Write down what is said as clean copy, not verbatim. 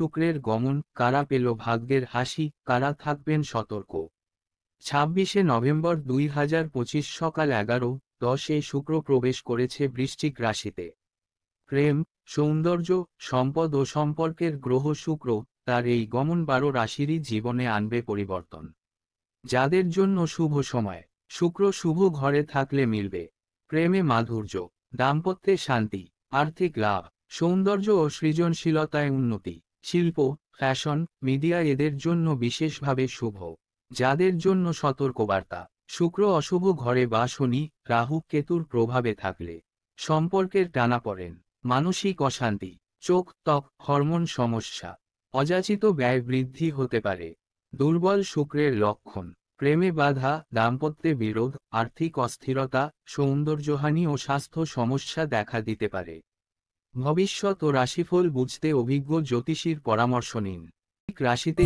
শুক্রের গমন, কারা পেল ভাগ্যের হাসি, কারা থাকবেন সতর্ক। 26শে নভেম্বর 2025 সকাল 11:10 শুক্র প্রবেশ করেছে বৃশ্চিক রাশিতে। প্রেম, সৌন্দর্য, সম্পদ ও সম্পর্কের গ্রহ শুক্র তার এই গমন 12 রাশিরই জীবনে আনবে পরিবর্তন। যাদের জন্য শুভ সময়, শুক্র শুভ ঘরে থাকলে মিলবে প্রেমে মাধুর্য, দাম্পত্যে শান্তি, আর্থিক লাভ, সৌন্দর্য ও সৃজনশীলতায় উন্নতি। শিল্প, ফ্যাশন, মিডিয়া এদের জন্য বিশেষভাবে শুভ। যাদের জন্য সতর্কবার্তা, শুক্র অশুভ ঘরে বা শনি, রাহু, কেতুর প্রভাবে থাকলে সম্পর্কের টানাপোড়েন, মানসিক অশান্তি, চোখ, ত্বক, হরমোন সমস্যা, অযাচিত ব্যয় বৃদ্ধি হতে পারে। দুর্বল শুক্রের লক্ষণ, প্রেমে বাধা, দাম্পত্যে বিরোধ, আর্থিক অস্থিরতা, সৌন্দর্যহানি ও স্বাস্থ্য সমস্যা দেখা দিতে পারে। ভবিষ্যৎ ও রাশিফল বুঝতে অভিজ্ঞ জ্যোতিষীর পরামর্শ নিন। রাশিতে